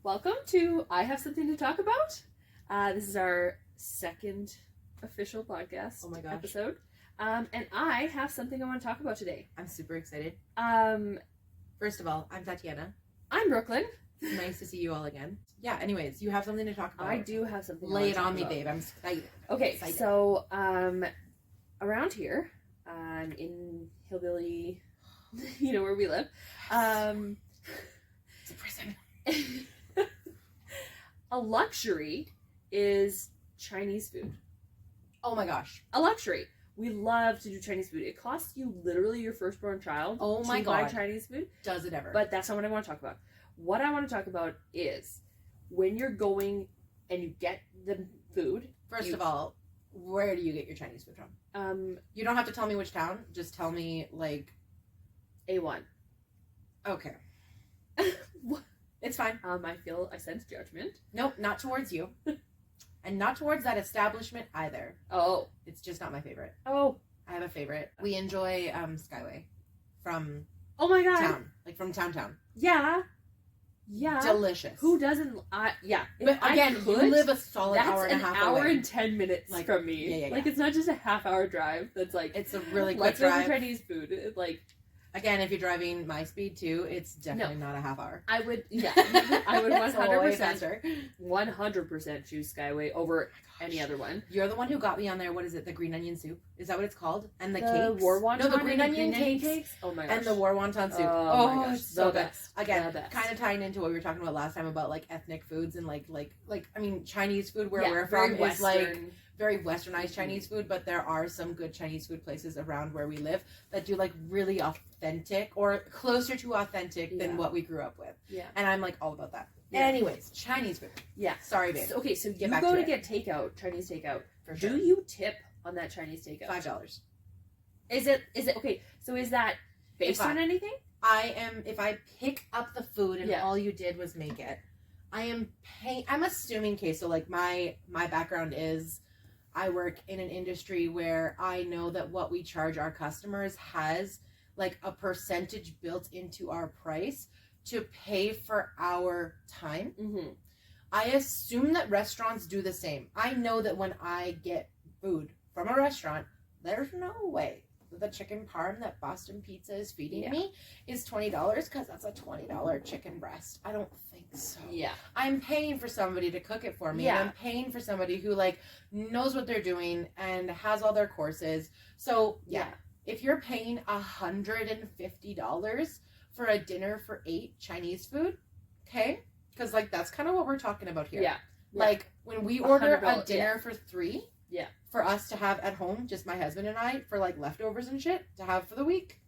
Welcome to I Have Something to Talk About. This is our second official podcast episode. And I have something I want to talk about today. I'm super excited. First of all, I'm Tatiana. I'm Brooklyn. Nice to see you all again. Yeah, anyways, you have something to talk about. I do have something Lay it on me, babe. I'm excited. Okay, so around here, in Hillbilly, you know where we live. It's a prison. A luxury is Chinese food. Oh my gosh. A luxury. We love to do Chinese food. It costs you literally your firstborn child to buy Chinese food. Does it ever? But that's not what I want to talk about. What I want to talk about is when you're going and you get the food. First of all, where do you get your Chinese food from? You don't have to tell me which town. Just tell me, like... A1. Okay. It's fine. I sense judgment. Nope, not towards you. And not towards that establishment either. Oh. It's just not my favorite. Oh. I have a favorite. We enjoy Skyway from my god. town. Like from town. Yeah. Yeah. Delicious. Who doesn't? Yeah. But again, you live a solid hour and a half away. That's an hour and 10 minutes from me. Yeah. Like, it's not just a half-hour drive. That's like... It's a really quick drive. Chinese food. It's like... Again, if you're driving my speed too, it's definitely not a half hour. I would 100% choose Skyway over any other one. You're the one who got me on there. What is it? The green onion soup? Is that what it's called? And the cakes? War wonton? No, the green onion cakes. Oh my gosh. And the war wonton soup. Oh my gosh. So good. Best. Again, kind of tying into what we were talking about last time about like ethnic foods and like I mean Chinese food where we're from is like very westernized Chinese food, but there are some good Chinese food places around where we live that do like really authentic or closer to authentic than what we grew up with. Yeah. And I'm like all about that. Yeah. Anyways, Chinese food. Yeah. Sorry, babe. So, okay, so you go to get takeout, Chinese takeout. For sure. Do you tip on that Chinese takeout? $5. Is it okay, so is that based on anything? If I pick up the food and all you did was make it, I'm assuming, okay, so like my background is I work in an industry where I know that what we charge our customers has like a percentage built into our price to pay for our time. Mm-hmm. I assume that restaurants do the same. I know that when I get food from a restaurant, there's no way that the chicken parm that Boston Pizza is feeding me is $20 because that's a $20 chicken breast. I don't think so. Yeah. I'm paying for somebody to cook it for me. Yeah. And I'm paying for somebody who like knows what they're doing and has all their courses. So yeah. If you're paying $150 for a dinner for 8 Chinese food, okay? Because like that's kind of what we're talking about here. Yeah. Like when we order a dinner for 3, for us to have at home, just my husband and I, for like leftovers and shit to have for the week,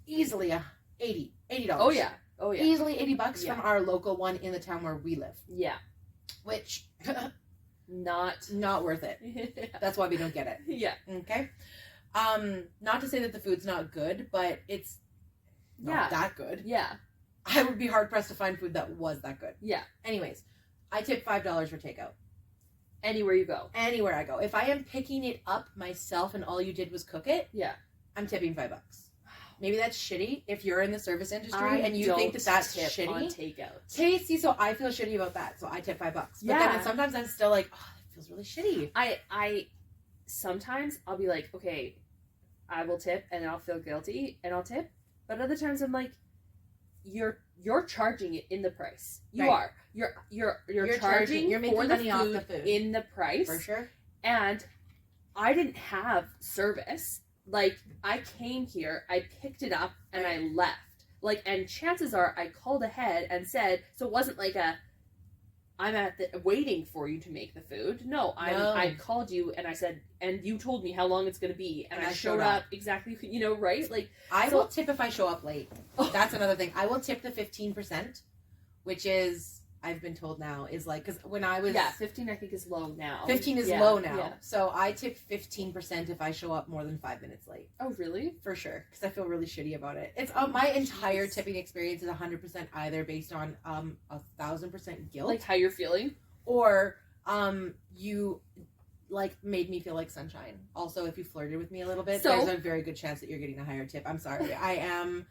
easly $80. Oh yeah. Easily $80 from our local one in the town where we live. Yeah. Which not worth it. That's why we don't get it. Yeah. Okay. Not to say that the food's not good, but it's not that good. Yeah. I would be hard pressed to find food that was that good. Yeah. Anyways, I tip $5 for takeout. Anywhere you go. Anywhere I go. If I am picking it up myself and all you did was cook it, I'm tipping $5. Maybe that's shitty if you're in the service industry and you think that that's shitty. On takeout. Tasty, so I feel shitty about that. So I tip $5. But then sometimes I'm still like, oh, that feels really shitty. I sometimes I'll be like, okay, I will tip and I'll feel guilty and I'll tip. But other times I'm like, you're charging it in the price. You are. You're charging. You're making money off the food in the price for sure. And I didn't have service. Like I came here, I picked it up, and I left. Like, and chances are I called ahead and said, so it wasn't like I'm waiting for you to make the food. No, I called you and I said, and you told me how long it's going to be, and I showed up exactly, right? Like I will tip if I show up late. That's another thing. I will tip the 15%, which is I've been told now is like, because when I was 15 I think is low now. 15 is low now, so I tip 15% if I show up more than 5 minutes late. Oh really? For sure, because I feel really shitty about it. It's my entire tipping experience is 100% either based on 1,000% guilt, like how you're feeling, or you like made me feel like sunshine. Also, if you flirted with me a little bit, there's a very good chance that you're getting a higher tip. I'm sorry, I am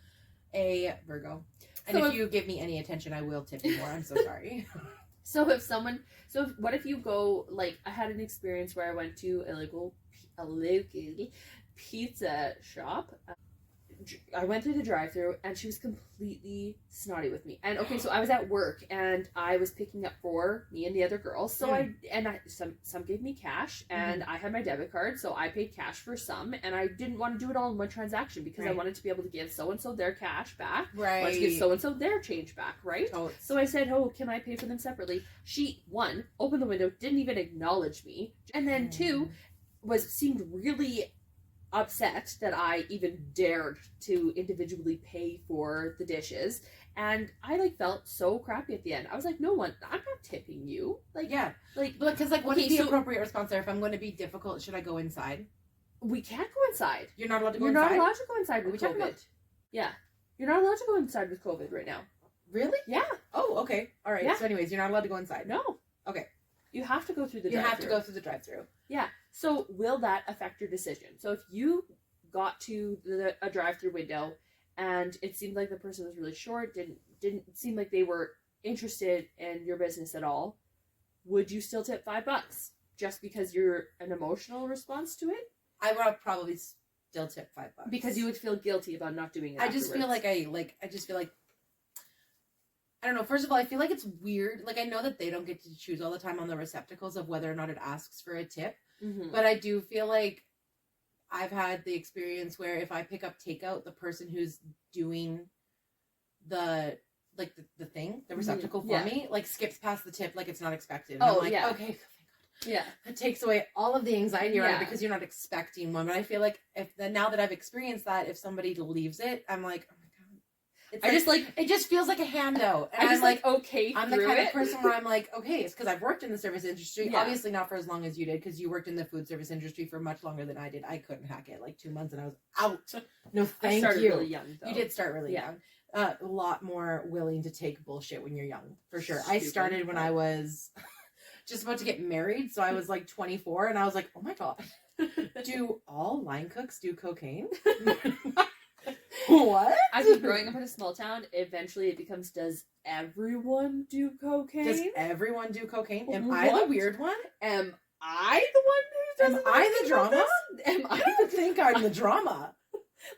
a Virgo. And So if you give me any attention, I will tip you more. I'm so sorry. So what if you go, like, I had an experience where I went to a local pizza shop. I went through the drive-thru and she was completely snotty with me. And okay, so I was at work and I was picking up for me and the other girls. So some gave me cash and I had my debit card, so I paid cash for some, and I didn't want to do it all in one transaction because I wanted to be able to give so and so their cash back. Right. I wanted to give so and so their change back, right? Totes. So I said, "Oh, can I pay for them separately?" She, one, opened the window, didn't even acknowledge me, and then two, seemed really upset that I even dared to individually pay for the dishes, and I like felt so crappy at the end. I was like, I'm not tipping you. Like, yeah, like, because like, what is the appropriate response there? If I'm going to be difficult, should I go inside? We can't go inside. You're not allowed to go inside? You're not allowed to go inside with COVID. Yeah, you're not allowed to go inside with COVID right now. Really? Yeah. Oh, okay. All right. Yeah. So anyways, you're not allowed to go inside. No. Okay. You have to go through the drive-thru. You have to go through the drive-thru. Yeah. So will that affect your decision? So if you got to a drive-thru window and it seemed like the person was really short, didn't seem like they were interested in your business at all, would you still tip $5 just because you're an emotional response to it? I would probably still tip $5 because you would feel guilty about not doing it. I just feel like I don't know. First of all, I feel like it's weird. Like, I know that they don't get to choose all the time on the receptacles of whether or not it asks for a tip. Mm-hmm. But I do feel like I've had the experience where if I pick up takeout, the person who's doing the thing, the receptacle for me, like, skips past the tip like it's not expected. And I'm like, okay, thank God. Yeah. It takes away all of the anxiety around it because you're not expecting one. But I feel like now that I've experienced that, if somebody leaves it, I'm like, it's it just feels like a handout. And I'm like, okay, I'm the kind of person where I'm like, okay, it's because I've worked in the service industry. Yeah. Obviously not for as long as you did, because you worked in the food service industry for much longer than I did. I couldn't hack it, like 2 months and I was out. No, thank you. I started really young, though. You did start really young. A lot more willing to take bullshit when you're young, for sure. I started when I was just about to get married, so I was like 24, and I was like, oh my God, do all line cooks do cocaine? What? I think growing up in a small town, eventually it becomes, does everyone do cocaine? Does everyone do cocaine? Am I the weird one? Am I the one who does? Am I the drama? I don't think I'm the drama.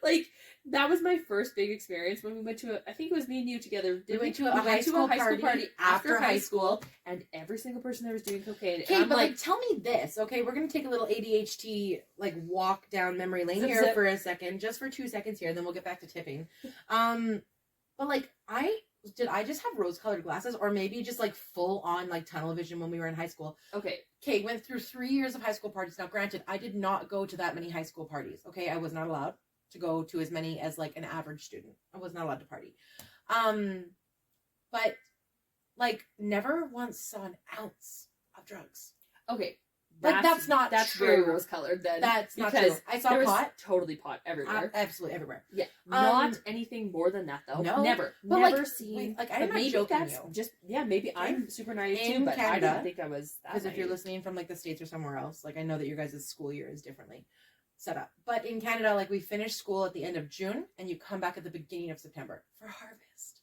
Like, that was my first big experience when we went to I think it was me and you together. We went to a high school party after high school, and every single person there was doing cocaine. Okay, but like, tell me this, okay? We're gonna take a little ADHD walk down memory lane here for a second, just for 2 seconds here, and then we'll get back to tipping. But like, did I just have rose-colored glasses, or maybe just full on tunnel vision when we were in high school? Okay, went through 3 years of high school parties. Now, granted, I did not go to that many high school parties. Okay, I was not allowed to go to as many as an average student. I was not allowed to party. But never once saw an ounce of drugs. Okay. That's true. Very rose colored then. That's not true. I saw pot. Totally pot everywhere. Absolutely everywhere. Yeah. Not anything more than that though. No. Never. But never seen. I'm not joking you. Maybe I'm super naive too, but Canada, I didn't think I was that. Because if you're listening from the States or somewhere else, I know that your guys' school year is differently set up. But in Canada, we finish school at the end of June and you come back at the beginning of September for harvest.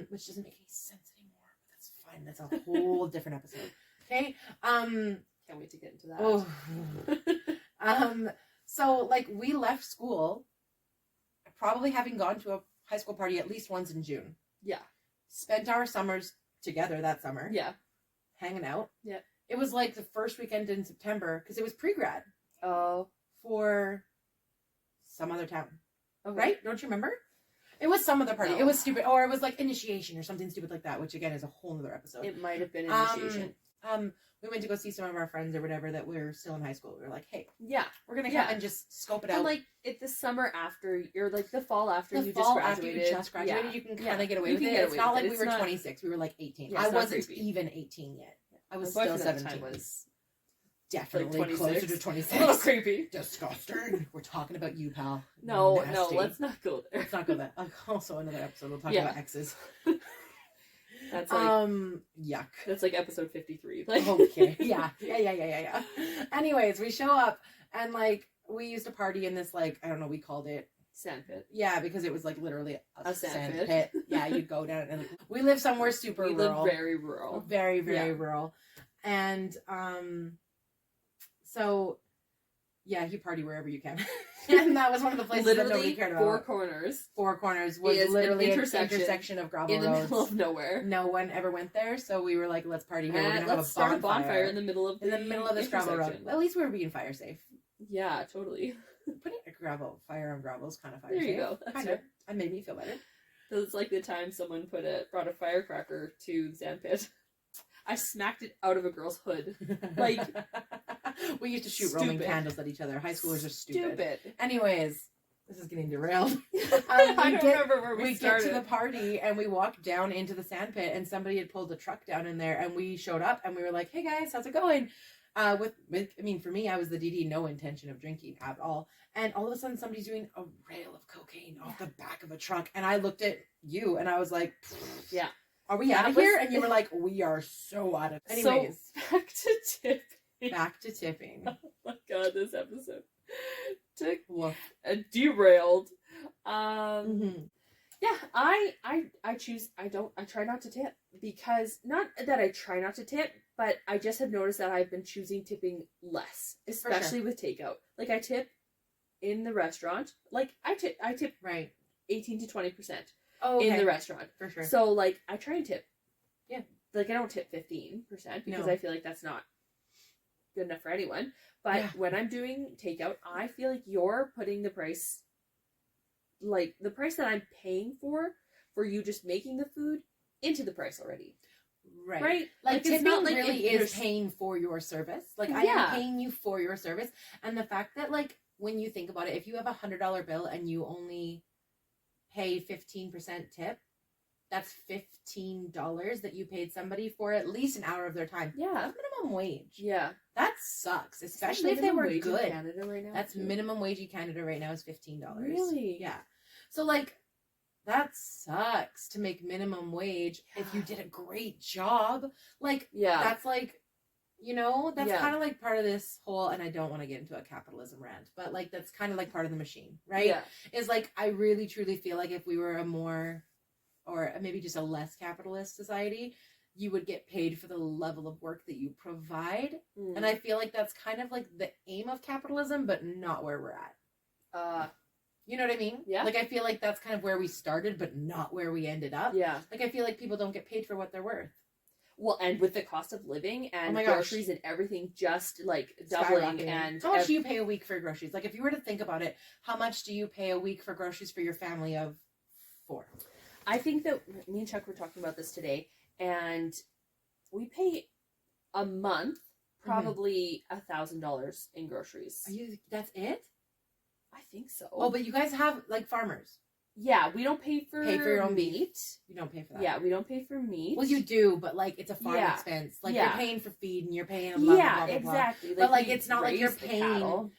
Which doesn't make any sense anymore, but that's fine. That's a whole different episode. Okay. Can't wait to get into that. Oh. So we left school probably having gone to a high school party at least once in June. Yeah. Spent our summers together that summer. Yeah. Hanging out. Yeah. It was the first weekend in September because it was pre-grad. Oh. For some other town. Okay. Right? Don't you remember? It was some other party. No. It was stupid. Or it was initiation or something stupid like that, which again is a whole other episode. It might have been initiation. We went to go see some of our friends or whatever that were still in high school. We were like, hey, yeah, we're going to come and just scope it out. And it's the summer after, or the fall after you just graduated. You can kind of get away with it. It's not like we were 26. We were 18. Yeah, I wasn't even 18 yet. I was still 17. Was definitely closer to 26. A little creepy. Disgusting. We're talking about you, pal. No, let's not go there. Let's not go there. Also another episode. We'll talk about exes. That's yuck. That's episode 53. Okay. Yeah. Anyways, we show up and we used to party in this I don't know, we called it Sandpit. Yeah, because it was like literally a sand sandpit. pit. Yeah, you'd go down and we live somewhere super We rural. live very rural. Very, very rural. And so yeah, you party wherever you can. And that was one of the places literally that nobody cared about. Four Corners was literally an intersection of gravel in the middle of nowhere. No one ever went there, so we were like, let's party here. And we're gonna have let's start a bonfire in the middle of this gravel road. At least we were being fire safe. Yeah, totally. Putting a fire on gravel is kind of fire there safe. You go. Kind of. It made me feel better. It's like the time someone brought a firecracker to the sandpit. I smacked it out of a girl's hood. Like, we used to shoot Roman candles at each other. High schoolers are stupid. Anyways, this is getting derailed. I don't remember where we started. Get to the party and we walked down into the sandpit and somebody had pulled a truck down in there and we showed up and we were like, hey guys, how's it going? For me, I was the DD, no intention of drinking at all. And all of a sudden somebody's doing a rail of cocaine off the back of a truck. And I looked at you and I was like, yeah. Are we out of here? And you were like, we are so out of it. Anyways. So, back to tipping. Back to tipping. Oh my god, this episode derailed. Yeah, I try not to tip because, not that I try not to tip, but I just have noticed that I've been choosing tipping less, especially with takeout. Like, I tip in the restaurant. Like, I tip right 18 to 20%. Oh, okay. In the restaurant. For sure. So, like, I try and tip. Yeah. Like, I don't tip 15% because I feel like that's not good enough for anyone. But when I'm doing takeout, I feel like you're putting the price, like, the price that I'm paying for you just making the food into the price already. Right? Like tipping really is paying for your service. Like, I am paying you for your service. And the fact that, like, when you think about it, if you have $100 bill and you only pay 15% tip, that's $15 that you paid somebody for at least an hour of their time. Yeah. That's minimum wage. Yeah. That sucks, especially if they were good. In Canada right now. That's minimum wage in Canada right now is $15. Really? Yeah. So, like, that sucks to make minimum wage if you did a great job. Like, that's like, that's kind of like part of this whole, and I don't want to get into a capitalism rant, but like, that's kind of like part of the machine, right? Yeah. Is like, I really truly feel like if we were a more, or maybe just a less capitalist society, you would get paid for the level of work that you provide. And I feel like that's kind of like the aim of capitalism, but not where we're at. You know what I mean? Yeah. Like, I feel like that's kind of where we started, but not where we ended up. Yeah. Like, I feel like people don't get paid for what they're worth. Well, and with the cost of living and groceries and everything just, like, doubling. And how much do you pay a week for groceries? Like, if you were to think about it, how much do you pay a week for groceries for your family of 4? I think that me and Chuck were talking about this today, and we pay a month probably $1,000 in groceries. That's it? I think so. Oh, but you guys have, like, farmers. Yeah, we don't pay for your own meat. Beef. You don't pay for that. Yeah, we don't pay for meat. Well, you do, but, like, it's a farm expense. Like, you're paying for feed and you're paying blah, blah, blah, exactly. Blah. But, like, it's not like you're paying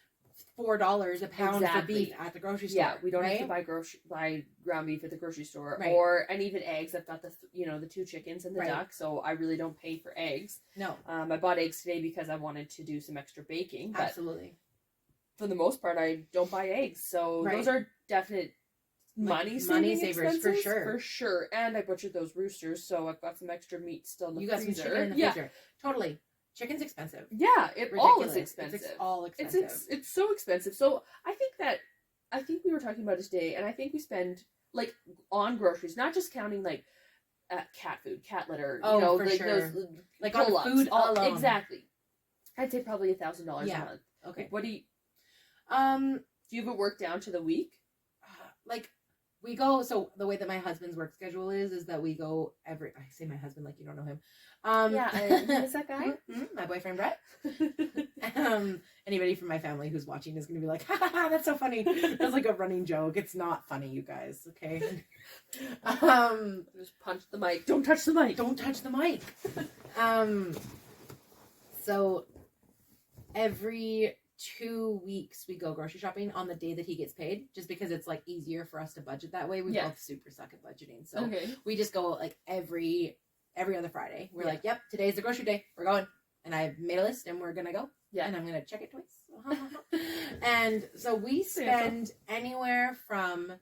$4 a pound for beef at the grocery store. Yeah, we don't have to buy ground beef at the grocery store. Right. And even eggs. I've got the 2 chickens and the duck, so I really don't pay for eggs. No. I bought eggs today because I wanted to do some extra baking. But absolutely. For the most part, I don't buy eggs, so those are definite money savers for sure. For sure. And I butchered those roosters, so I've got some extra meat still in the freezer. You got some chicken in the freezer. Totally. Chicken's expensive. Yeah, all is expensive. It's all expensive. It's so expensive. So I think we were talking about it today, and I think we spend, like, on groceries, not just counting, like, cat food, cat litter, for like sure. those, like, on food alone. Exactly. I'd say probably $1,000 a month. Okay. What do you? Do you have it worked down to the week? Like, we go, so the way that my husband's work schedule is that we go I say my husband like you don't know him. Who is that guy? My boyfriend Brett. Anybody from my family who's watching is going to be like, ha ha ha, that's so funny. That's like a running joke. It's not funny, you guys, okay? Just punch the mic. Don't touch the mic. Don't touch the mic. So every 2 weeks we go grocery shopping on the day that he gets paid, just because it's, like, easier for us to budget that way. We both super suck at budgeting, so we just go, like, every other Friday. We're like, yep, today's the grocery day, we're going, and I made a list and we're gonna go, and I'm gonna check it twice. And so we spend anywhere from,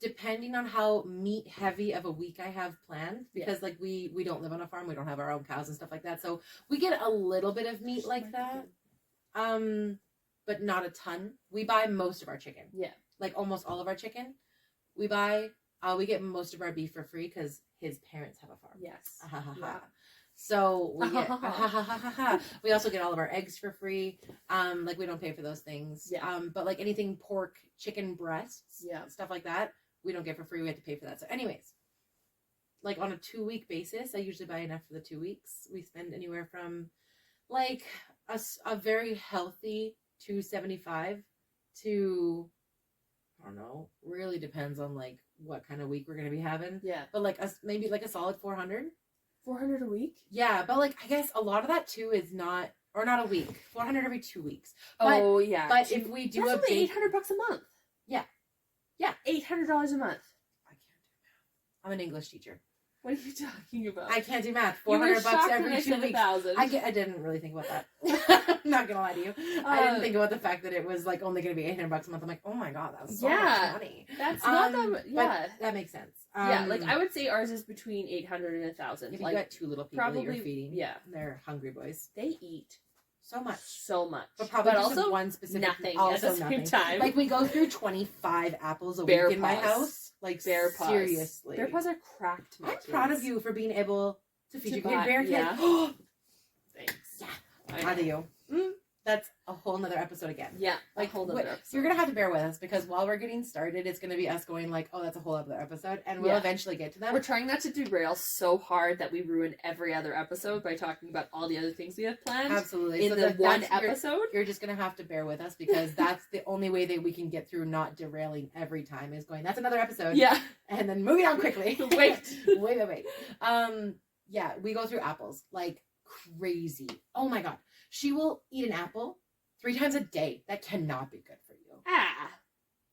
depending on how meat heavy of a week I have planned, because like we don't live on a farm, we don't have our own cows and stuff like that, so we get a little bit of meat like that, but not a ton. We buy most of our chicken, like almost all of our chicken. We buy, we get most of our beef for free because his parents have a farm. So we get, we also get all of our eggs for free. Like we don't pay for those things. But like anything pork, chicken breasts, stuff like that, we don't get for free. We have to pay for that. So anyways, like on a 2-week basis, I usually buy enough for the 2 weeks. We spend anywhere from like a very healthy $275 to, I don't know, really depends on like what kind of week we're going to be having. But like maybe like a solid 400. 400 a week? Yeah, but like I guess a lot of that too is not, or not a week. 400 every 2 weeks. But, But if we do that's only $800 a month. Yeah. $800 a month. I can't do math. I'm an English teacher. What are you talking about? I can't do math. $400 every 2 weeks. I didn't really think about that. I'm not gonna lie to you. I didn't think about the fact that it was like only gonna be $800 a month. I'm like, oh my god, that's so much money. That's not that. But that makes sense. Like I would say ours is between 800 and 1,000. If like, you got 2 little people that you're feeding, they're hungry boys. They eat so much, but probably but just also one specific. Nothing also at the same time. Like we go through 25 apples a week in my house. Like bear paws. Seriously, bear paws are cracked. I'm proud of you for being able to feed your bear kid. Yeah. Thanks. Yeah, proud of you. That's a whole nother episode again. Yeah, like a whole nother episode. You're gonna have to bear with us because while we're getting started, it's gonna be us going like, oh, that's a whole other episode, and we'll eventually get to them. We're trying not to derail so hard that we ruin every other episode by talking about all the other things we have planned. Absolutely. In so the one episode, you're just gonna have to bear with us because that's the only way that we can get through not derailing every time is going. That's another episode. Yeah, and then moving on quickly. wait. Yeah, we go through apples like crazy. Oh my god, she will eat an apple 3 times a day. That cannot be good for you.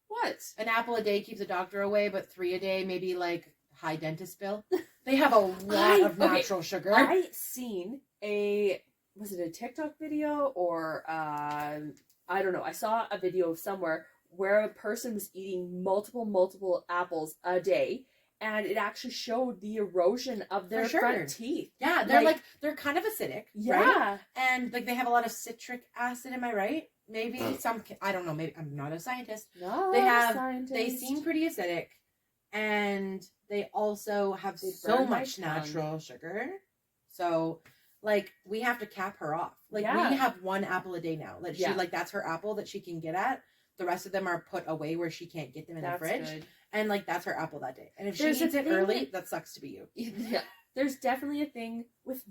What? An apple a day keeps a doctor away, but 3 a day, maybe like high dentist bill. They have a lot of natural sugar. I seen was it a TikTok video or I don't know. I saw a video somewhere where a person was eating multiple apples a day. And it actually showed the erosion of their front teeth. Yeah, they're kind of acidic. Right? And like they have a lot of citric acid. Am I right? Maybe I don't know. Maybe I'm not a scientist. No, they seem pretty acidic, and they also have so much natural sugar. So like we have to cap her off. Like we have 1 apple a day now. Like she that's her apple that she can get at. The rest of them are put away where she can't get them in the fridge. Good. And, like, that's her apple that day. And if she eats it early, that sucks to be you. Yeah. There's definitely a thing with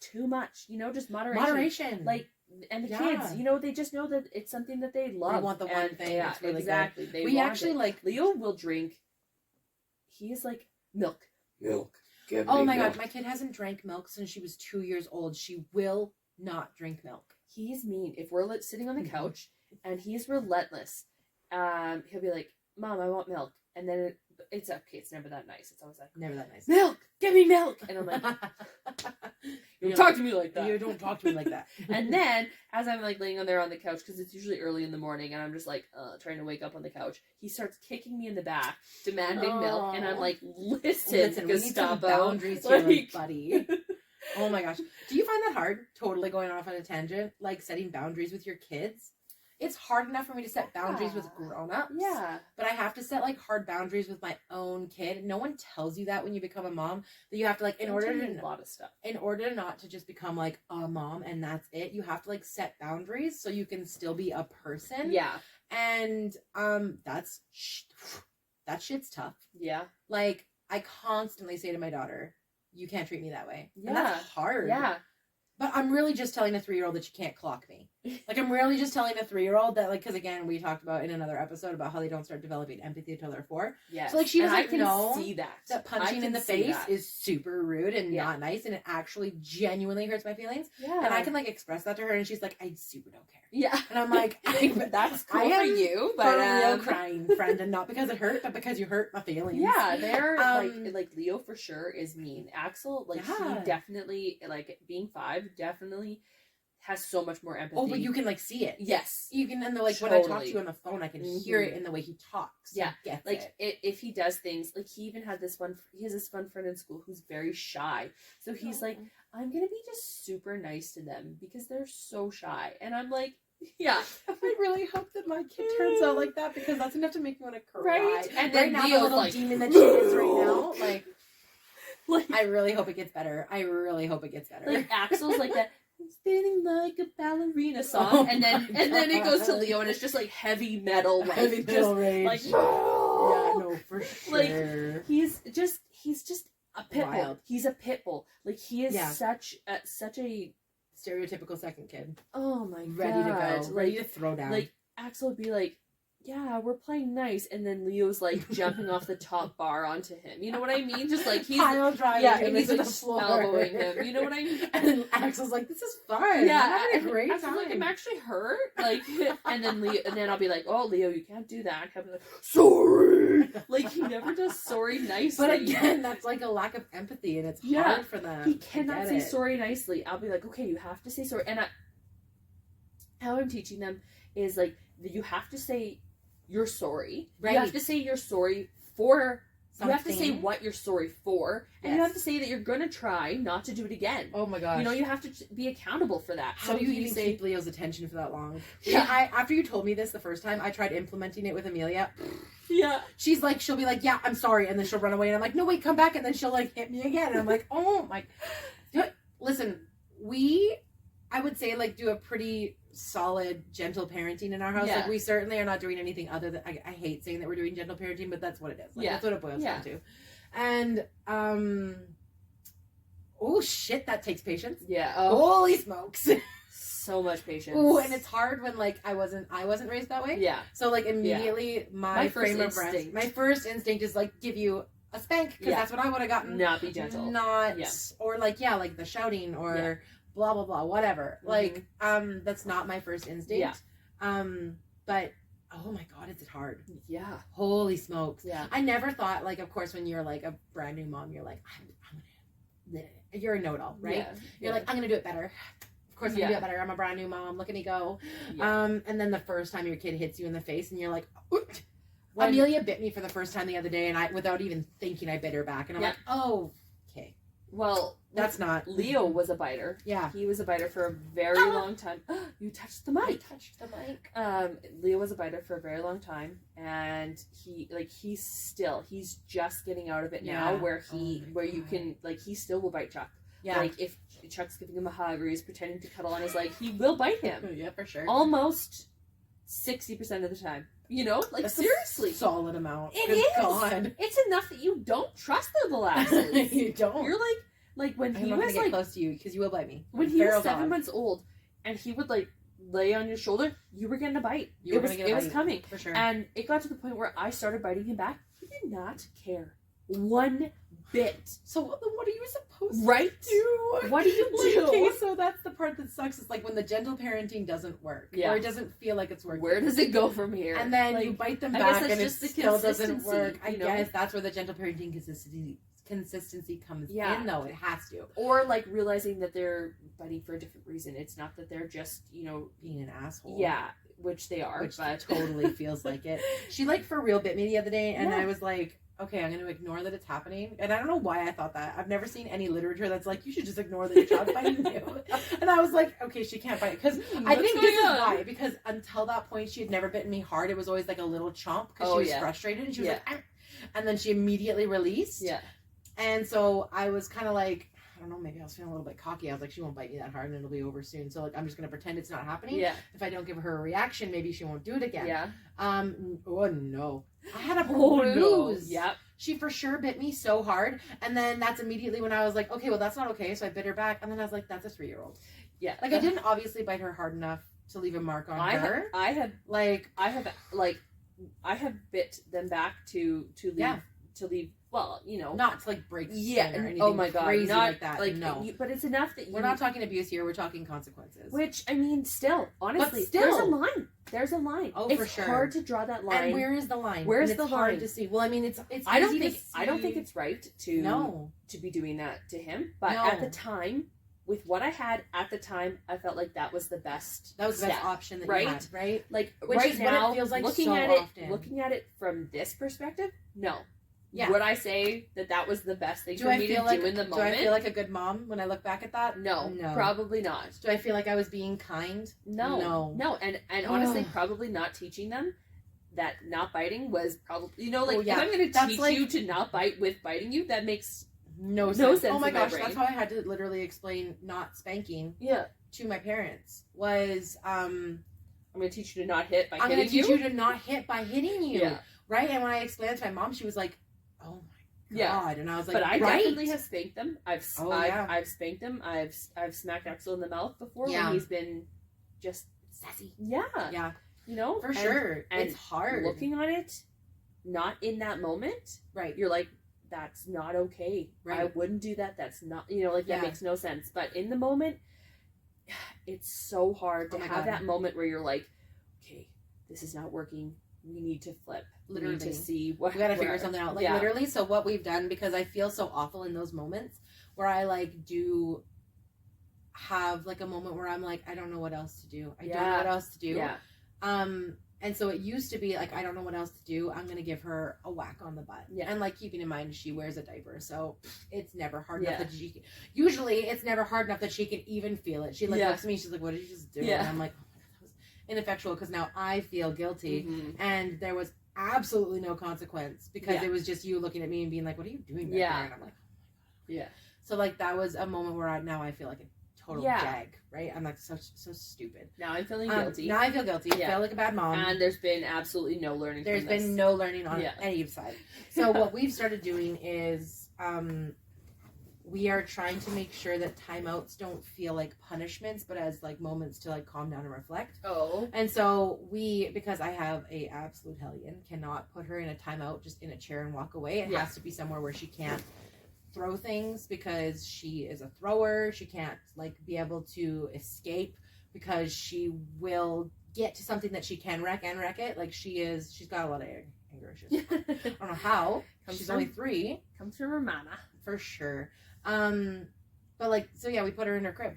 too much. You know, just moderation. Like, and the kids, you know, they just know that it's something that they love. They want the one thing. Yeah, really exactly. Good. We actually, like... Leo will drink... He is like, milk. Oh, my God. My kid hasn't drank milk since she was 2 years old. She will not drink milk. He's mean. If we're sitting on the couch and he's relentless, he'll be like, Mom, I want milk. And then it's okay. It's never that nice. It's always like, never that nice. Milk! Give me milk! And I'm like, you don't talk to me like that. You don't talk to me like that. And then, as I'm like laying on there on the couch, because it's usually early in the morning, and I'm just like trying to wake up on the couch, he starts kicking me in the back, demanding milk, and I'm like, listen we need some boundaries here, buddy. Oh my gosh. Do you find that hard? Totally going off on a tangent, like setting boundaries with your kids? It's hard enough for me to set boundaries with grown-ups. Yeah. But I have to set, like, hard boundaries with my own kid. No one tells you that when you become a mom. That you have to, like, in order to... a lot of stuff. In order not to just become, like, a mom and that's it, you have to, like, set boundaries so you can still be a person. Yeah. And, that shit's tough. Yeah. Like, I constantly say to my daughter, you can't treat me that way. Yeah. And that's hard. Yeah. But I'm really just telling a 3-year-old that you can't clock me. Like, I'm really just telling a 3-year-old that, like, because, again, we talked about in another episode about how they don't start developing empathy until they're 4. Yeah. So, like, she doesn't know see that punching in the face is super rude and not nice, and it actually genuinely hurts my feelings. Yeah. And I can, like, express that to her, and she's like, I super don't care. Yeah. And I'm like, that's cool for you, but for real crying, friend, and not because it hurt, but because you hurt my feelings. Yeah, they're, like, Leo for sure is mean. Axel, like, he definitely, like, being 5, definitely has so much more empathy. Oh, but you can like see it. Yes. You can, and like when I talk to you on the phone, I can hear it in the way he talks. Yeah. Like if he does things, like he even had he has this one friend in school who's very shy. So he's like, I'm going to be just super nice to them because they're so shy. And I'm like, yeah. I really hope that my kid turns out like that because that's enough to make me want to cry. Right? And then now, Leo's the little like, demon that she is right now, like, I really hope it gets better. I really hope it gets better. Like Axel's like that spinning like a ballerina song, and then it goes to Leo, and it's just like heavy metal, like heavy metal rage. Like, yeah, no, for sure. Like he's just a pit bull. Wild. He's a pit bull. Like he is such a stereotypical second kid. Oh my god, ready to go, ready to throw down. Like Axel would be like, yeah, we're playing nice, and then Leo's like jumping off the top bar onto him. You know what I mean? Just like he's pile driving him and he's into like the floor, elbowing him. You know what I mean? And then Axel's like, "This is fun. Yeah, I'm having a great Axel's time. like, I'm actually hurt." Like, and then I'll be like, "Oh, Leo, you can't do that." He'll be like, "Sorry." Like he never does sorry nicely. But again, that's like a lack of empathy, and it's hard for them. He cannot say sorry nicely. I'll be like, "Okay, you have to say sorry." And how I'm teaching them is like you have to say you're sorry. Right. You have to say you're sorry for something. You have to say what you're sorry for. And you have to say that you're going to try not to do it again. Oh my gosh. You know, you have to be accountable for that. How do you even keep Leo's attention for that long? Yeah. After you told me this the first time, I tried implementing it with Amelia. Yeah. She's like, she'll be like, yeah, I'm sorry. And then she'll run away. And I'm like, no, wait, come back. And then she'll like hit me again. And I'm like, oh my. Listen, I would say like do a pretty solid gentle parenting in our house. Like we certainly are not doing anything other than I hate saying that we're doing gentle parenting, but that's what it is. Like that's what it boils down to. And oh shit, that takes patience. Yeah. Holy smokes. So much patience. Oh, and it's hard when like I wasn't raised that way. Yeah. So like immediately my frame of reference, my first instinct is like give you a spank because that's what I would have gotten. Not be gentle. Or like like the shouting or blah blah blah whatever. Mm-hmm. Like that's not my first instinct. Yeah. But oh my god, is it hard? Yeah. Holy smokes. Yeah. I never thought like of course when you're like a brand new mom you're like you're a know-it-all, right? Yeah. You're like I'm gonna do it better. Of course I'm gonna do it better. I'm a brand new mom. Look at me go. Yeah. And then the first time your kid hits you in the face and you're like Amelia bit me for the first time the other day and I without even thinking I bit her back and I'm like, oh okay. Well, that's not. Leo was a biter. Yeah. He was a biter for a very long time. You touched the mic. I touched the mic. Leo was a biter for a very long time and he's just getting out of it now where you can like he still will bite Chuck. Yeah. Like if Chuck's giving him a hug or he's pretending to cuddle on his leg, he will bite him. Yeah, for sure. Almost 60% of the time. You know? Like that's seriously. A solid amount. It is. God. It's enough that you don't trust the molasses. You don't. You're like when he was like close to you because you will bite me. When he was 7 months old and he would like lay on your shoulder, you were getting a bite. It was coming. For sure. And it got to the point where I started biting him back. He did not care. One bit. So what are you supposed to do? What do you do? Okay, so that's the part that sucks. Is like when the gentle parenting doesn't work, or it doesn't feel like it's working. Where does it go from here? And then you bite them back, and it still doesn't work. I guess that's where the gentle parenting consistency comes in, though. It has to. Or like realizing that they're biting for a different reason. It's not that they're just being an asshole. Yeah, which they are. Which totally feels like it. She like for real bit me the other day, and I was like, okay, I'm going to ignore that it's happening. And I don't know why I thought that. I've never seen any literature that's like, you should just ignore that your child's biting you. And I was like, okay, she can't bite. Because I think this is why. Because until that point, she had never bitten me hard. It was always like a little chomp because she was frustrated. And she was like, ah. And then she immediately released. Yeah. And so I was kind of like, I don't know, maybe I was feeling a little bit cocky. I was like, she won't bite me that hard and it'll be over soon. So like, I'm just going to pretend it's not happening. Yeah. If I don't give her a reaction, maybe she won't do it again. Yeah. Oh no. I had a bruise. No. Yep. She for sure bit me so hard. And then that's immediately when I was like, okay, well that's not okay. So I bit her back. And then I was like, that's a 3-year-old. Yeah. Like I didn't obviously bite her hard enough to leave a mark on her. I have bit them back to leave. Well, not to like break or anything. Oh my god, crazy not like that. Like, no, but it's enough that we're not talking abuse here. We're talking consequences. Which I mean, still, honestly, there's a line. There's a line. Oh, for sure. It's hard to draw that line. And where is the line? Where's the line? Hard to see. Well, I mean, it's. I don't think it's right to be doing that to him. But at the time, with what I had at the time, I felt like that was the best. That was the step, best option that right? you had, right? Like Which right is now, what it feels like looking so at often. it, looking at it from this perspective, no. Yeah. Would I say that was the best thing for me to do in the moment? Do I feel like a good mom when I look back at that? No, probably not. Do I feel like I was being kind? No. And honestly, probably not teaching them that not biting was probably, if I'm going to teach you to not bite with biting you, that makes no sense. Oh my gosh, brain. that's how I had to literally explain not spanking. To my parents was I'm going to teach you to not hit by hitting you. I'm going to teach you to not hit by hitting you. Yeah. Right? And when I explained it to my mom, she was like, oh my God. And I was like, but I definitely have spanked them. I've spanked him. I've smacked Axel in the mouth before when he's been just sassy. Yeah. For sure. And it's hard. Looking on it, not in that moment. Right. You're like, that's not okay. Right. I wouldn't do that. That's not, that makes no sense. But in the moment, it's so hard to have that moment where you're like, okay, this is not working. We need to flip. Literally. We need to see what we got to figure something out. Like literally. So what we've done, because I feel so awful in those moments where I like do have like a moment where I'm like, I don't know what else to do. I don't know what else to do. And so it used to be like, I don't know what else to do. I'm going to give her a whack on the butt. And like keeping in mind, she wears a diaper. So it's never hard enough that she can, usually it's never hard enough that she can even feel it. She like looks at me. She's like, what did you just do? And I'm like, oh my God, that was ineffectual. Because now I feel guilty. And there was absolutely no consequence because it was just you looking at me and being like, what are you doing back there? And I'm like, oh my God. So like that was a moment where I feel like a total jag, right? I'm like so stupid. Now I'm feeling guilty. Now I feel guilty. I feel like a bad mom. And there's been absolutely no learning. There's been no learning on any side. So what we've started doing is we are trying to make sure that timeouts don't feel like punishments, but as like moments to like calm down and reflect. And so because I have a absolute hellion, cannot put her in a timeout just in a chair and walk away. It has to be somewhere where she can't throw things because she is a thrower. She can't like be able to escape because she will get to something that she can wreck it. Like she's got a lot of anger issues. I don't know how. She's only 3. Comes from her mama. For sure. But like, so yeah, we put her in her crib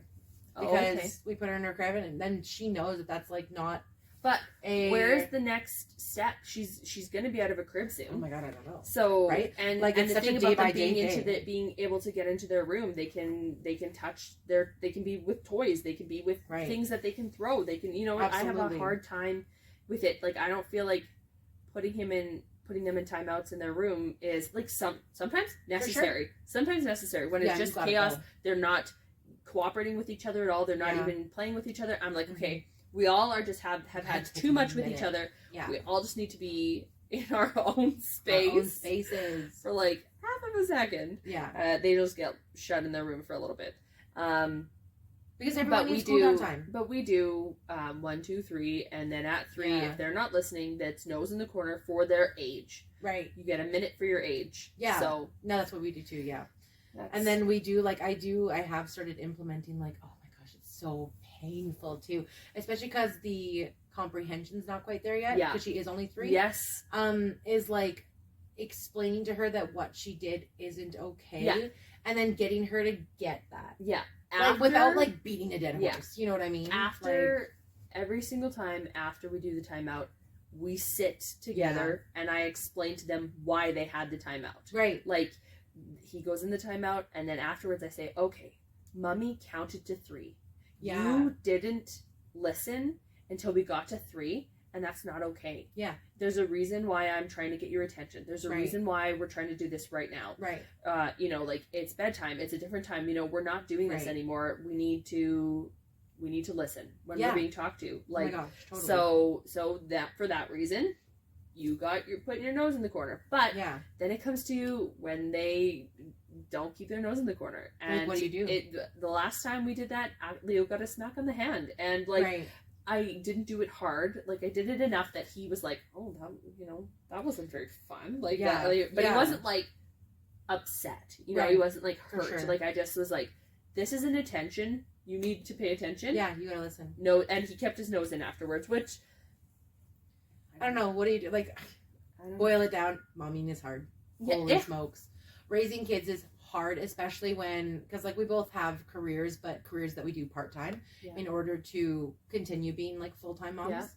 because we put her in her crib and then she knows that that's like not. But where's the next step? She's going to be out of a crib soon. Oh my God, I don't know. So right, and like and it's the such thing a about day by them day being able to get into their room, they can touch they can be with toys, they can be with things that they can throw. They can I have a hard time with it. Like I don't feel like putting them in timeouts in their room is like sometimes necessary. Sometimes necessary when it's just chaos. They're not cooperating with each other at all. They're not even playing with each other. I'm like, okay. We all are just have had too much with each other. We all just need to be in our own space. Our own spaces. For like half of a second. They just get shut in their room for a little bit. Because everyone needs cool down time. But we do 1, 2, 3, and then at 3, if they're not listening, that's nose in the corner for their age. Right. You get a minute for your age. So no, that's what we do too. And then we do like I have started implementing like, oh my gosh, it's so painful too, especially because the comprehension's not quite there yet because she is only 3. Is like explaining to her that what she did isn't okay and then getting her to get that like, without like beating a dead horse, you know what I mean? After every single time after we do the timeout, we sit together and I explain to them why they had the timeout. Like he goes in the timeout and then afterwards I say, okay, mommy counted to 3. You didn't listen until we got to 3, and that's not okay. There's a reason why I'm trying to get your attention. There's a reason why we're trying to do this right now. Like it's bedtime. It's a different time. We're not doing this anymore. We need to listen when we're being talked to. Like, oh my gosh, totally. So that for that reason, you're putting your nose in the corner. But then it comes to when they don't keep their nose in the corner. And like, what do you do? The last time we did that, Leo got a smack on the hand. And like, I didn't do it hard. Like, I did it enough that he was like, oh, that wasn't very fun. Like, that, but he wasn't like upset. He wasn't like hurt. Sure. Like, I just was like, this is an attention. You need to pay attention. You gotta listen. No, and he kept his nose in afterwards, which I don't know. What do you do? Like, boil it down. Momming is hard. Holy smokes. Raising kids is hard, especially when, because like we both have careers, but careers that we do part-time in order to continue being like full-time moms.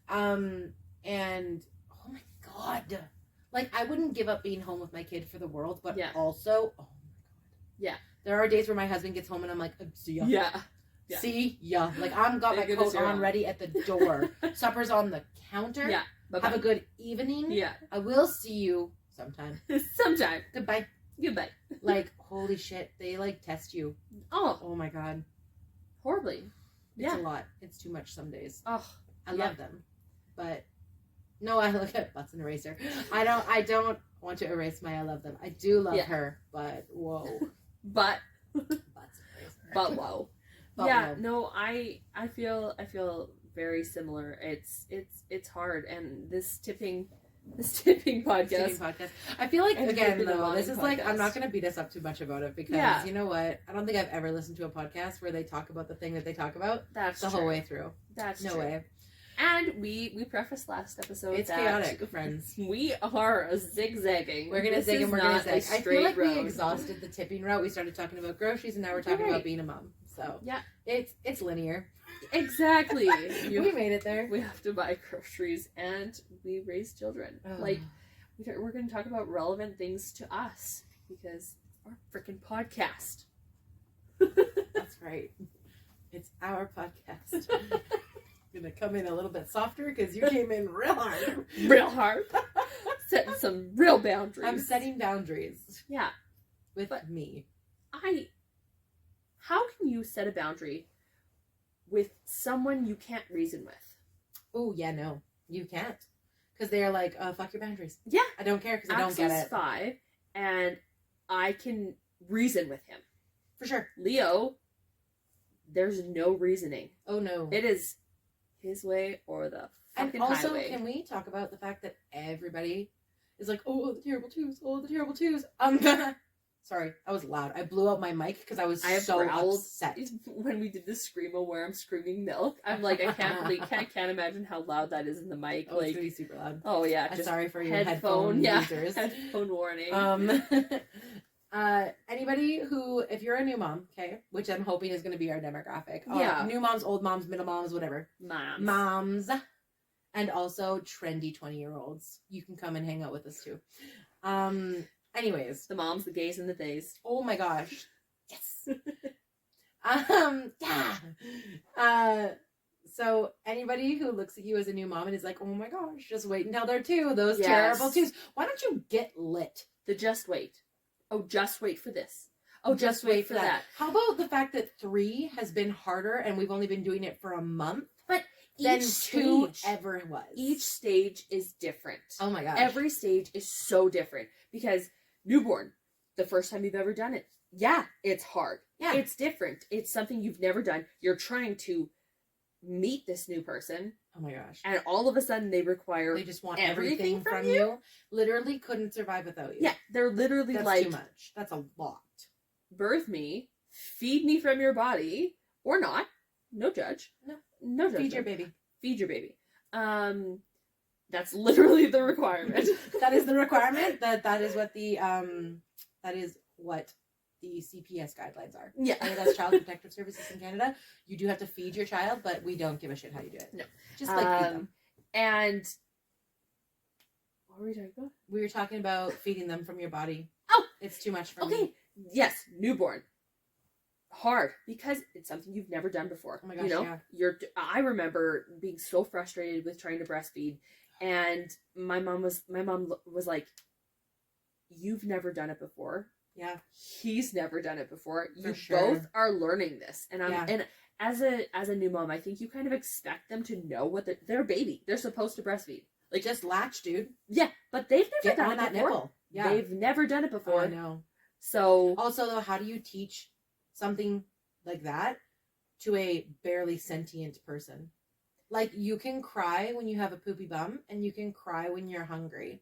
And oh my God, like I wouldn't give up being home with my kid for the world, but also, oh my God, there are days where my husband gets home and I'm like, see ya. See ya. Like I'm got my coat on ready at the door. Supper's on the counter. Bye-bye. Have a good evening. I will see you sometime. Sometime. Goodbye. Like, holy shit, they like test you. Oh my God. Horribly. It's a lot. It's too much some days. Oh, I love them. But no, I look at butts and eraser. I don't want to erase my I love them. I do love her, but whoa. But butts and eraser. But whoa. Whoa. No, I feel very similar. It's hard, and this tipping podcast. I feel like, again, though, this is podcast. Like, I'm not going to beat us up too much about it because, you know what? I don't think I've ever listened to a podcast where they talk about the thing that they talk about the whole way through. That's no way. And we prefaced last episode it's chaotic, friends. We are zigzagging. We're going to zig and we're going to zig. I feel like we exhausted the tipping route. We started talking about groceries and now we're talking about being a mom. So, it's linear. Exactly. We made it there. We have to buy groceries and we raise children. Like, we're going to talk about relevant things to us because it's our freaking podcast. That's right. It's our podcast. I'm going to come in a little bit softer because you came in real hard. Real hard. Setting some real boundaries. I'm setting boundaries. Yeah. With me. How can you set a boundary with someone you can't reason with? Oh, yeah, no. You can't. Because they're like, fuck your boundaries. Yeah. I don't care because I don't get it. 5, and I can reason with him. For sure. Leo, there's no reasoning. Oh, no. It is his way or the fucking highway. And also, can we talk about the fact that everybody is like, oh, the terrible twos. Sorry, I was loud. I blew out my mic because I was so upset. When we did the screamo where I'm screaming milk, I'm like, I can't imagine how loud that is in the mic. Oh, like, it's gonna be super loud. Oh yeah, I'm sorry for your headphone users. Headphone warning. Anybody who, if you're a new mom, okay, which I'm hoping is going to be our demographic. New moms, old moms, middle moms, whatever. Moms. And also trendy 20-year-olds. You can come and hang out with us too. Anyways. The moms, the gays, and the theys. Oh my gosh. Yes. So anybody who looks at you as a new mom and is like, oh my gosh, just wait until they're 2. Those terrible 2s. Why don't you get lit? Just wait. Oh, just wait for this. Oh, just wait for that. How about the fact that 3 has been harder and we've only been doing it for a month? But than 2 ever was. Each stage is different. Oh my gosh. Every stage is so different because newborn, the first time you've ever done it, it's hard. Yeah. It's different. It's something you've never done. You're trying to meet this new person. Oh my gosh. And all of a sudden they just want everything from you. Literally couldn't survive without you. Yeah. They're literally That's too much. That's a lot. Birth me, feed me from your body, or not. No judge. No judge. Feed your baby. Feed your baby. That's literally the requirement. That is the requirement. That is what the CPS guidelines are. Yeah. That's Child Protective Services in Canada. You do have to feed your child, but we don't give a shit how you do it. No. Just feed them. And what were we talking about? We were talking about feeding them from your body. Oh! It's too much for me. Okay. Yes, newborn. Hard because it's something you've never done before. Oh my gosh, I remember being so frustrated with trying to breastfeed, and my mom was like, "You've never done it before. Yeah, he's never done it before. You both are learning this." And and as a new mom, I think you kind of expect them to know what they're a baby. They're supposed to breastfeed. Like just latch, dude. Yeah, but they've never done it before. Nipple. Yeah, they've never done it before. I know. So also though, how do you teach something like that to a barely sentient person? Like, you can cry when you have a poopy bum and you can cry when you're hungry.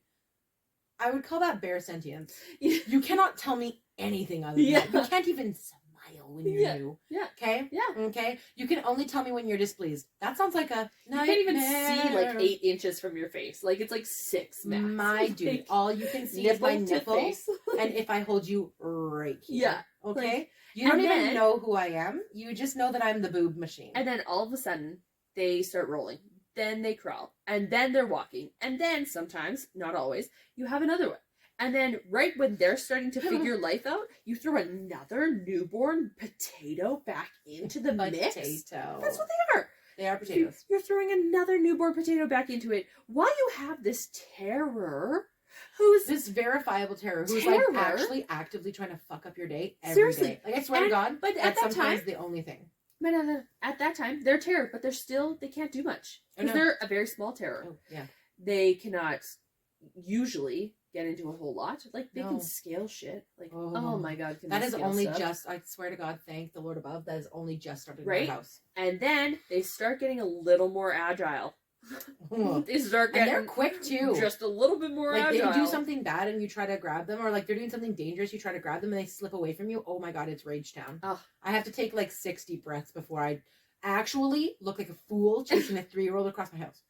I would call that bare sentience. You cannot tell me anything other than that. You can't even smile. smile when you're new. Yeah. Okay? Yeah. Okay? You can only tell me when you're displeased. That sounds like a nightmare. You can't even see like 8 inches from your face. Like it's like 6 max. My dude, like, all you can see is my nipples, and if I hold you right here. Yeah. Okay? Like, you don't even know who I am. You just know that I'm the boob machine. And then all of a sudden, they start rolling. Then they crawl. And then they're walking. And then sometimes, not always, you have another one. And then right when they're starting to figure life out, you throw another newborn potato back into the mix. Potato. That's what they are. They are potatoes. You're throwing another newborn potato back into it while you have this terror who's... This verifiable terror who's like actually actively trying to fuck up your day every day. Like I swear to God, but at that time, the only thing. But at that time, they're terror, but they can't do much. Because they're a very small terror. Oh, yeah. They cannot usually get into a whole lot. Like, they can scale shit. Like, oh my God. That is only just, I swear to God, thank the Lord above, that is only just started in our house. And then they start getting a little more agile. They start getting... And they're quick, too. Just a little bit more agile. They do something bad and you try to grab them, or like they're doing something dangerous, you try to grab them and they slip away from you. Oh my God, it's Rage Town. Oh. I have to take like 6 deep breaths before I actually look like a fool chasing a 3-year-old across my house.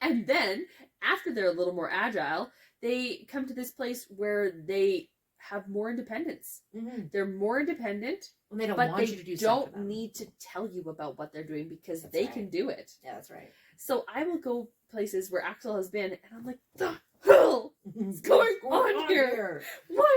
And then, after they're a little more agile, they come to this place where they have more independence. Mm-hmm. They're more independent, and they don't but want they you to do don't need to tell you about what they're doing because they can do it. Yeah, that's right. So I will go places where Axel has been, and I'm like, the hell is going on here? What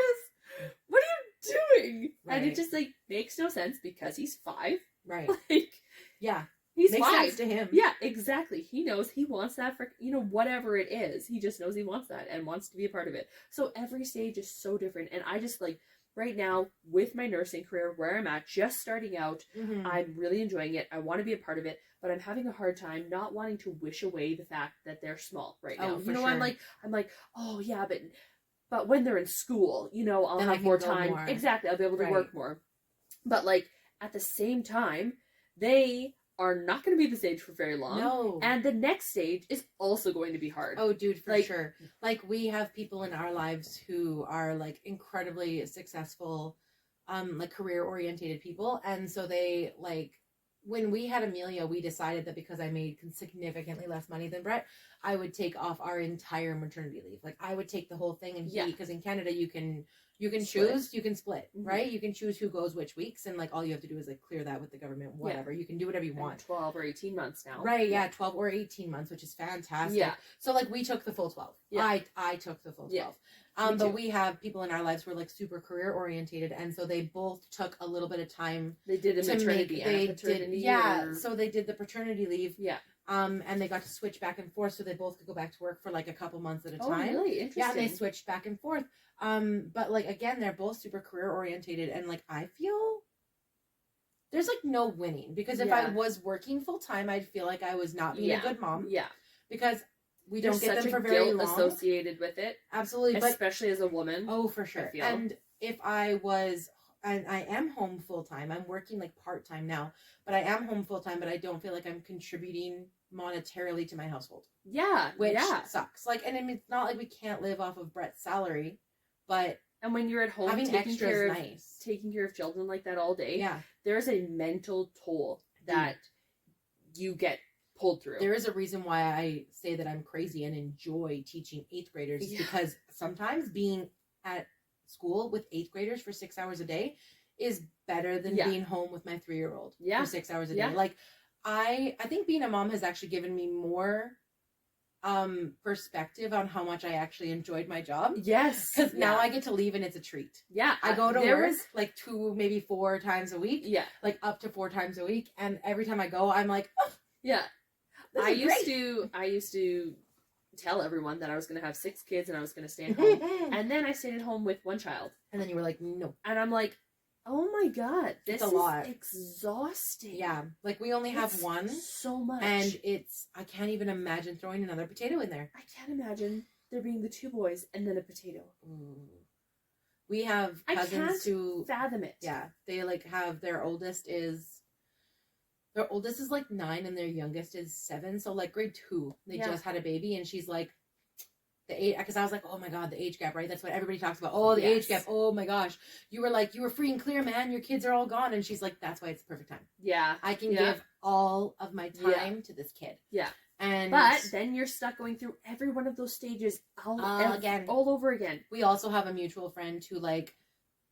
are you doing? Right. And it just like makes no sense because he's 5. Right. Like, yeah. He's Makes 5. sense to him. Yeah, exactly. He knows he wants that for, whatever it is. He just knows he wants that and wants to be a part of it. So every stage is so different. And I just like, right now, with my nursing career, where I'm at, just starting out, I'm really enjoying it. I want to be a part of it, but I'm having a hard time not wanting to wish away the fact that they're small right now. For sure. I'm like, oh yeah, but when they're in school, I'll have more time. More. Exactly. I'll be able to work more. But like, at the same time, they are not going to be the stage for very long. No. And the next stage is also going to be hard. Oh, dude, for sure. Like, we have people in our lives who are, like, incredibly successful, like, career-orientated people. And so they, like, when we had Amelia, we decided that because I made significantly less money than Brett, I would take off our entire maternity leave. Like, I would take the whole thing, and because in Canada, you can choose, you can split, right? You can choose who goes which weeks, and like all you have to do is like clear that with the government, whatever. You can do whatever you want. 12 or 18 months now. Right, yeah, 12 or 18 months, which is fantastic. Yeah. So like we took the full 12. Yeah. I took the full 12. Yeah. But we have people in our lives who are like super career orientated, and so they both took a little bit of time. They did a maternity and paternity. So they did the paternity leave. Yeah. And they got to switch back and forth, so they both could go back to work for like a couple months at a time. Oh, really? Interesting. Yeah, and they switched back and forth. But like again, they're both super career orientated, and like I feel there's like no winning, because if I was working full time, I'd feel like I was not being a good mom. Yeah, because we don't get them for very long. Associated with it, absolutely, especially as a woman. Oh, for sure. And if I was, and I am home full time, I'm working like part time now, but I am home full time, but I don't feel like I'm contributing monetarily to my household. Yeah, which sucks. Like, and I mean, it's not like we can't live off of Brett's salary, but and when you're at home having taking care of children like that all day, there's a mental toll that you get pulled through. There is a reason why I say that I'm crazy and enjoy teaching 8th graders, because sometimes being at school with 8th graders for 6 hours a day is better than being home with my 3-year-old for 6 hours a day. Like, I think being a mom has actually given me more perspective on how much I actually enjoyed my job. Yes. Because now I get to leave and it's a treat. Yeah. I go to work like 2, maybe 4 times a week. Yeah. Like up to 4 times a week. And every time I go, I'm like, oh, yeah. I used to tell everyone that I was going to have 6 kids and I was going to stay at home. And then I stayed at home with 1 child. And then you were like, no. And I'm like, oh my God, this is a lot. Exhausting. Yeah. Like, we only have 1. So much. And I can't even imagine throwing another potato in there. I can't imagine there being the 2 boys and then a potato. Ooh. We have cousins who fathom it. Yeah. They like have their oldest is like 9 and their youngest is 7. So like grade 2, they just had a baby, and she's like, The age, because I was like, oh my God, the age gap, right? That's what everybody talks about. Oh, the Yes. age gap. Oh my gosh. You were free and clear, man. Your kids are all gone. And she's like, that's why it's the perfect time. Yeah. I can give all of my time to this kid. Yeah. And but then you're stuck going through every one of those stages all over again. We also have a mutual friend who, like,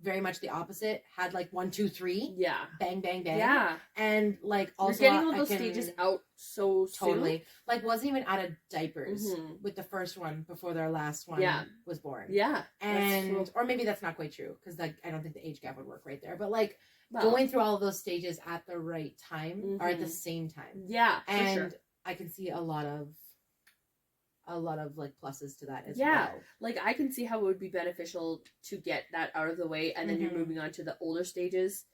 very much the opposite, had like 1, 2, 3. Yeah. Bang, bang, bang. Yeah. And like also you're getting all those stages out so totally soon. Like wasn't even out of diapers with the first one before their last one was born. Yeah. And or maybe that's not quite true, because like I don't think the age gap would work right there. But like going through all of those stages at the right time or at the same time. Yeah. And for sure. I can see a lot of like pluses to that as well. Like I can see how it would be beneficial to get that out of the way, and then you're moving on to the older stages.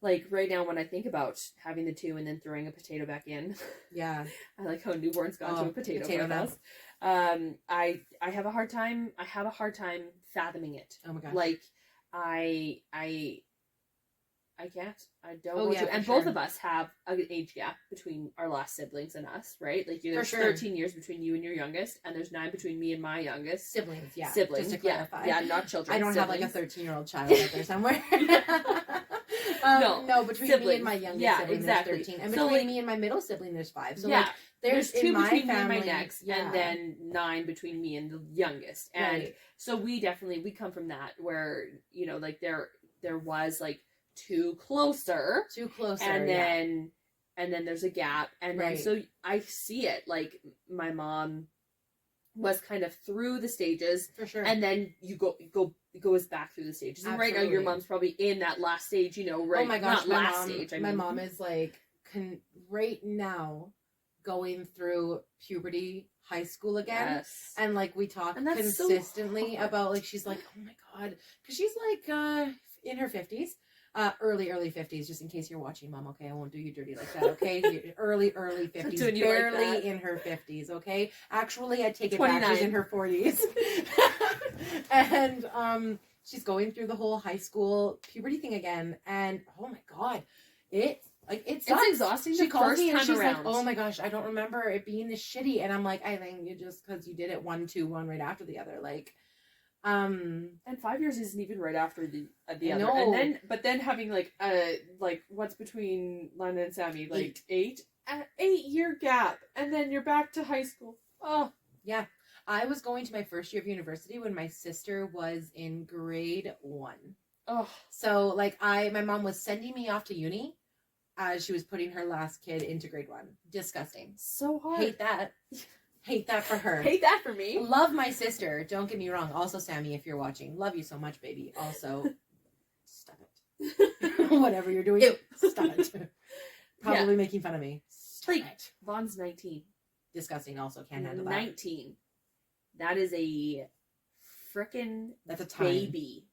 Like right now, when I think about having the 2 and then throwing a potato back in, I like how newborns got to a potato house. I have a hard time. I have a hard time fathoming it. Oh my gosh! Like I can't. I don't want to. And both of us have an age gap between our last siblings and us, right? Like there's 13 years between you and your youngest, and there's 9 between me and my youngest. Siblings. Just to clarify. Yeah, not children. I don't siblings. have like a 13-year-old child out there somewhere. No, between siblings. Me and my youngest sibling, there's 13. And between me and my middle sibling, there's 5. So like, there's 2 between me and my next, and then 9 between me and the youngest. And so we come from that where, you know, like there was like 2 closer, and then there's a gap, and then so I see it like my mom was kind of through the stages for sure, and then you goes back through the stages. And right now your mom's probably in that last stage, you know, right? Oh my gosh, not stage. My mom is like right now going through puberty, high school again, and like we talk consistently about like she's like, oh my God, because she's like in her 50s. Early 50s, just in case you're watching, Mom, okay? I won't do you dirty like that, okay? early 50s, barely like in her 50s, okay? Actually, I take it 29. Back, she's in her 40s. And she's going through the whole high school puberty thing again, and oh my God, it's exhausting. She calls me and she's like, oh my gosh, I don't remember it being this shitty, and I'm like, I think you just, because you did it 1, 2, 1 right after the other, like. And 5 years isn't even right after the other, and then having like what's between Lana and Sammy, like 8 year gap, and then you're back to high school. Oh yeah, I was going to my first year of university when my sister was in grade 1. Oh, so like my mom was sending me off to uni as she was putting her last kid into grade 1. Disgusting. So hard. Hate that for her. Hate that for me. Love my sister. Don't get me wrong. Also, Sammy, if you're watching, love you so much, baby. Also, stop it. Whatever you're doing, stop it. Probably making fun of me. Stop it. Vaughn's 19. Disgusting. Also, can't handle that. 19. That is a frickin' That's a time. Baby.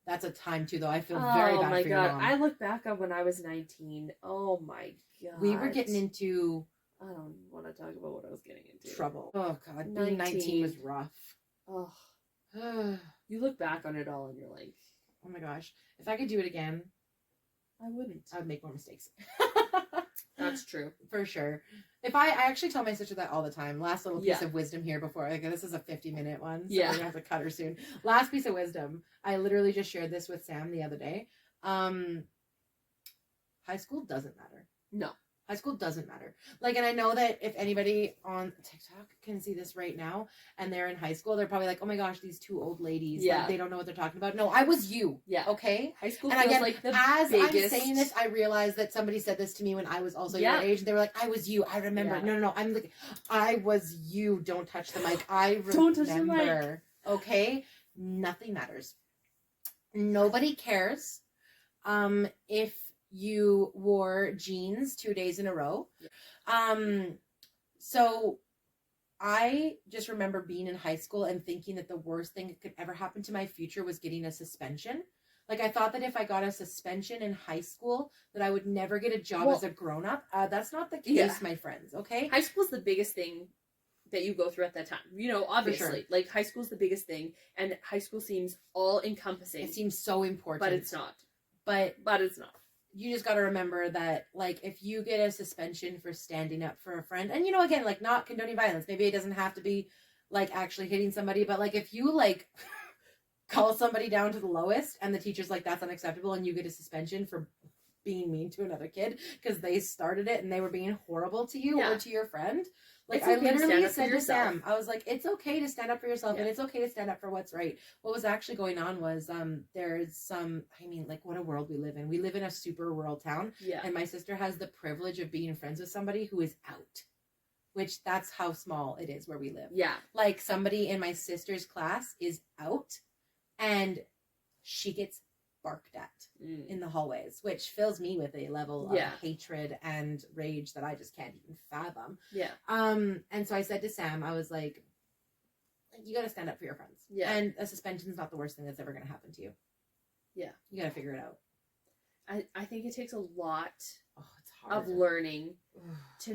That's a time too, though. I feel very bad for your mom. I look back on when I was 19. Oh my God. We were getting into. I don't want to talk about what I was getting into. Trouble. Oh God, being 19 was rough. Oh, you look back on it all and you're like, oh my gosh, if I could do it again, I wouldn't. I would make more mistakes. That's true, for sure. If I actually tell my sister that all the time. Last little piece of wisdom here before this is a 50-minute one, so we're gonna have to cut her soon. Last piece of wisdom. I literally just shared this with Sam the other day. High school doesn't matter. No. High school doesn't matter. Like, and I know that if anybody on TikTok can see this right now and they're in high school, they're probably like, oh my gosh, these 2 old ladies. Yeah. Like, they don't know what they're talking about. No, I was you. Yeah. Okay? High school and feels again, like the as biggest... I'm saying this, I realized that somebody said this to me when I was also your age. And they were like, I was you. I remember. Yeah. No. I'm like, I was you. Don't touch the mic. I remember. Don't touch the mic. Okay? Nothing matters. Nobody cares. If you wore jeans 2 days in a row. So I just remember being in high school and thinking that the worst thing that could ever happen to my future was getting a suspension. Like, I thought that if I got a suspension in high school, that I would never get a job as a grown-up. That's not the case, my friends, okay? High school is the biggest thing that you go through at that time. You know, obviously. Sure. Like, high school is the biggest thing, and high school seems all-encompassing. It seems so important. But it's not. But it's not. You just got to remember that, like, if you get a suspension for standing up for a friend, and, you know, again, like, not condoning violence. Maybe it doesn't have to be like actually hitting somebody, but like if you like call somebody down to the lowest and the teacher's like, that's unacceptable, and you get a suspension for being mean to another kid because they started it and they were being horrible to you or to your friend. Like, it's okay I literally said to yourself. Sam, I was like, it's okay to stand up for yourself and it's okay to stand up for what's right. What was actually going on was there's some, I mean, like, what a world we live in. We live in a super rural town. Yeah. And my sister has the privilege of being friends with somebody who is out, which that's how small it is where we live. Yeah. Like, somebody in my sister's class is out and she gets barked at in the hallways, which fills me with a level of hatred and rage that I just can't even fathom. Yeah. And so I said to Sam, I was like, you got to stand up for your friends. Yeah. And a suspension is not the worst thing that's ever going to happen to you. Yeah. You got to figure it out. I think it takes a lot it's hard. of learning to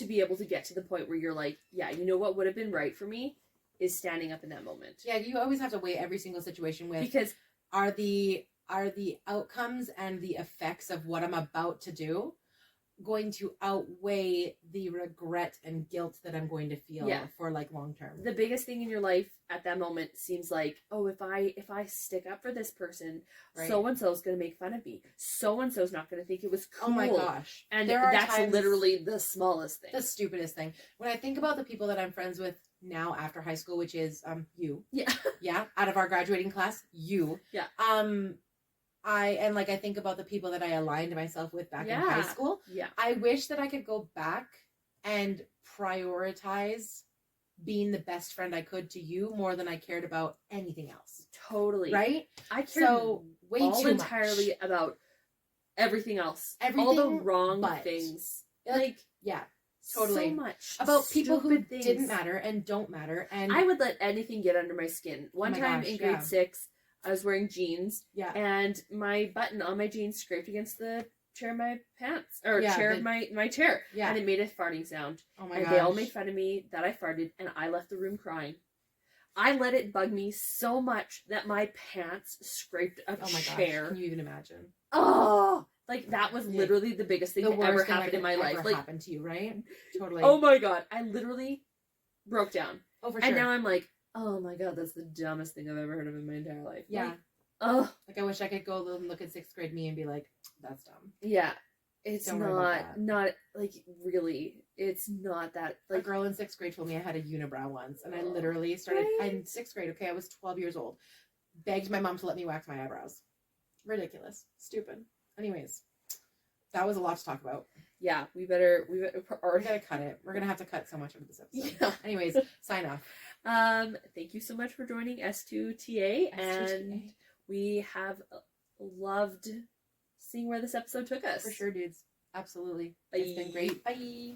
be able to get to the point where you're like, yeah, you know what would have been right for me is standing up in that moment. Yeah, you always have to weigh every single situation with, because are the outcomes and the effects of what I'm about to do going to outweigh the regret and guilt that I'm going to feel for like long term. The biggest thing in your life at that moment seems like, oh, if I stick up for this person, so and so's gonna make fun of me. So and so's not gonna think it was cool. Oh my gosh. And that's literally the smallest thing. The stupidest thing. When I think about the people that I'm friends with now after high school, which is you. Yeah. Yeah. Out of our graduating class, you. Yeah. I think about the people that I aligned myself with back in high school. Yeah. I wish that I could go back and prioritize being the best friend I could to you more than I cared about anything else. Totally. Right? I cared way too entirely much about everything else. Everything all the wrong but things. Yeah. Totally. So much. About people who things. didn't matter and don't matter. And I would let anything get under my skin. One time in grade 6, I was wearing jeans. Yeah. And my button on my jeans scraped against the chair of my pants. Or chair of my chair. Yeah. And it made a farting sound. Oh my gosh. And they all made fun of me that I farted. And I left the room crying. I let it bug me so much that my pants scraped a chair. Gosh. Can you even imagine? Oh! Like, that was literally the biggest thing that ever happened in my life. Like, happened to you, right? Totally. Oh my god. I literally broke down. Oh, for sure. And now I'm like, oh my god, that's the dumbest thing I've ever heard of in my entire life. Yeah. Like, oh. Like, I wish I could go look at 6th grade me and be like, that's dumb. Yeah. It's Don't not, like, really, it's not that, like... A girl in 6th grade told me I had a unibrow once, and I literally started, in 6th grade, okay, I was 12 years old, begged my mom to let me wax my eyebrows. Ridiculous. Stupid. Anyways, that was a lot to talk about. Yeah, we gotta cut it. We're gonna have to cut so much of this episode. Yeah. Anyways, sign off. Thank you so much for joining S2TA, and we have loved seeing where this episode took us. For sure, dudes. Absolutely. Bye. It's been great. Bye.